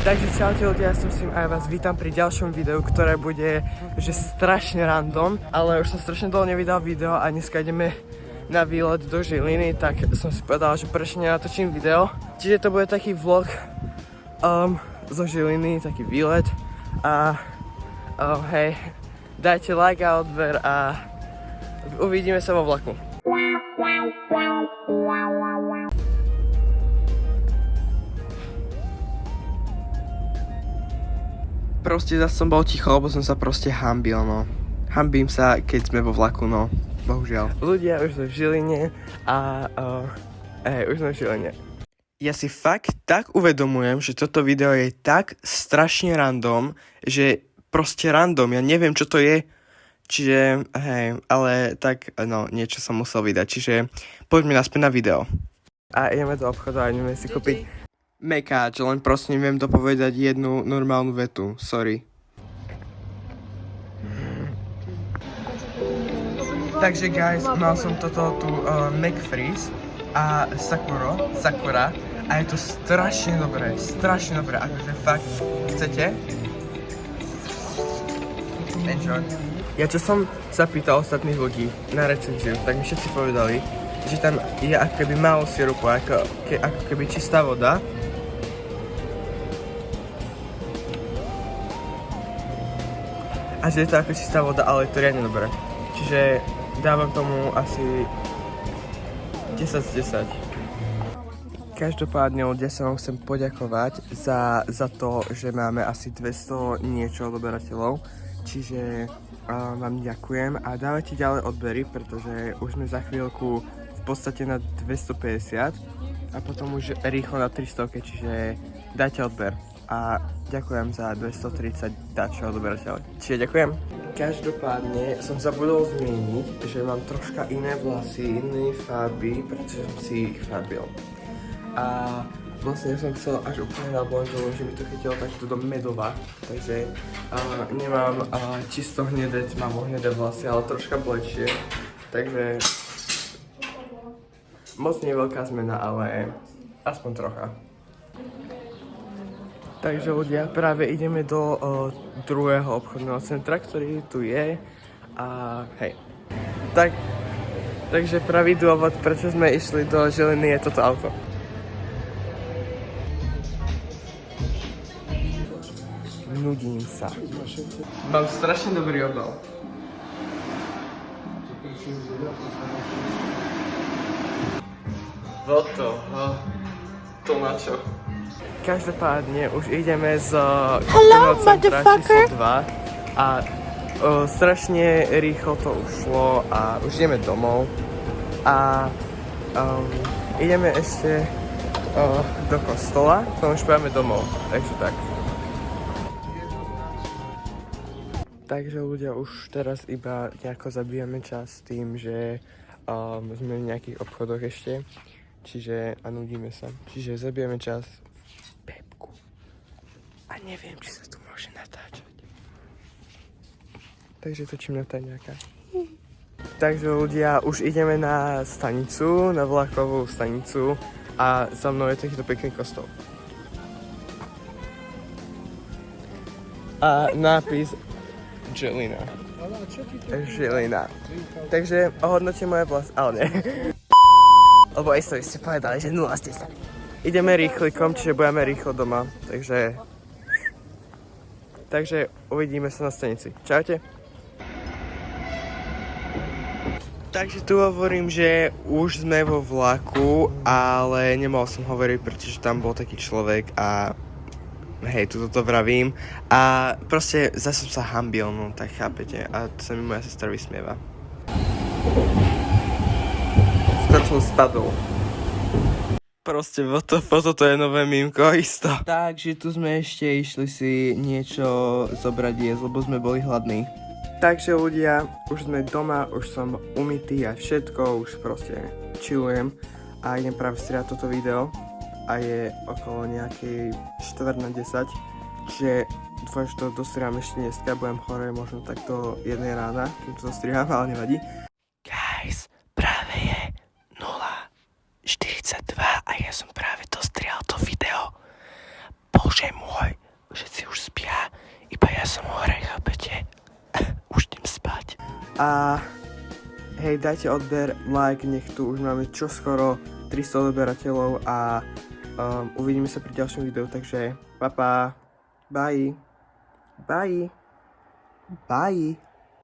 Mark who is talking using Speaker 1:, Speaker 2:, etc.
Speaker 1: Takže čaute ľudia, ja som Sim a ja vás vítam pri ďalšom videu, ktoré bude že strašne random, ale už som strašne dlho nevydal video a dneska ideme na výlet do Žiliny, tak som si povedal, že prečo nenatočím video. Čiže to bude taký vlog zo Žiliny, taký výlet a hej, dajte like a odber a uvidíme sa vo vlaku. Proste zase som bol ticho, lebo som sa proste hanbil, no. Hanbím sa, keď sme vo vlaku, no. Bohužiaľ. Ľudia, už sme v Žiline a už sme v Žiline. Ja si fakt tak uvedomujem, že toto video je tak strašne random, že proste random, ja neviem, čo to je. Čiže, hej, ale tak, no, niečo som musel vydať, čiže poďme naspäť na video. A ideme do obchodu a ideme si kúpiť mekáč, len proste neviem dopovedať jednu normálnu vetu, sorry. Takže guys, mal som toto tu McFreeze a Sakura a je to strašne dobré, akože fakt, chcete? Enjoy. Ja čo som sa pýtal ostatných ľudí na recenziu, tak mi všetci povedali, že tam je ako keby málo sirupu, ako keby čistá voda. A že je to ako čistá voda, ale je to riadne dobré. Čiže dávam tomu asi 10 z 10. Každopádne ľudia sa vám chcem poďakovať za to, že máme asi 200 niečo odberateľov. Čiže vám ďakujem a dávajte ďalej odbery, pretože už sme za chvíľku v podstate na 250 a potom už rýchlo na 300, čiže dajte odber. A ďakujem za 230 dačo odberateľov. Čiže ďakujem. Každopádne som zabudol zmieniť, že mám troška iné vlasy, iné farby, pretože som si ich farbil. A vlastne som chcel až úplne na blonžovu, že mi to chytilo takto do medova. Takže nemám čisto hnedé, mám hnedé vlasy, ale troška blečie. Takže moc nie veľká zmena, ale aspoň trocha. Takže ľudia, práve ideme do druhého obchodného centra, ktorý tu je a hej. Takže pravý dôvod, prečo sme išli do Žiliny, je toto auto. Nudím sa. Mám strašne dobrý obal. To na čo? Každopádne už ideme z obchodného centra číslo 2 a strašne rýchlo to ušlo a už ideme domov a ideme ešte do kostola, potom už pôjdeme domov, takže tak. Takže ľudia, už teraz iba nejako zabíjame čas tým, že sme v nejakých obchodoch ešte, čiže a nudíme sa, čiže zabijeme čas Pepku. A neviem, či sa tu môže natáčať. Takže točím na tajňáka. Takže ľudia, už ideme na stanicu, na vlakovú stanicu a za mnou je takýto pekný kostol. A nápis Žilina. Žilina. Takže ohodnotím moje vlasy, ale nie. Lebo aj ste povedali, že 0 ste sa. Ideme rýchlikom, čiže budeme rýchlo doma, takže uvidíme sa na stanici. Čaute. Takže tu hovorím, že už sme vo vlaku, ale nemohol som hovoriť, pretože tam bol taký človek a hej, toto vravím. A proste zase som sa hanbil, no tak chápete, a to sa mi moja sestra vysmieva. Skoro som spadol. Proste toto je nové mýmko, isto. Takže tu sme ešte išli si niečo zobrať jesť, lebo sme boli hladní. Takže ľudia, už sme doma, už som umytý a všetko, už proste chillujem a idem práve striať toto video a je okolo nejakej 4:40, čiže dúfam, že to dostriham ešte dneska, budem hore možno takto 1 rána, kým to dostriham, ale nevadí. Guys, práve je 0:42 a ja som práve dostrihal to video. Bože môj, ja som hore, chápete? Už idem spať. A hej, dajte odber, like, nech tu už máme čoskoro 300 odberateľov a uvidíme sa pri ďalšom videu, takže bye. Bye.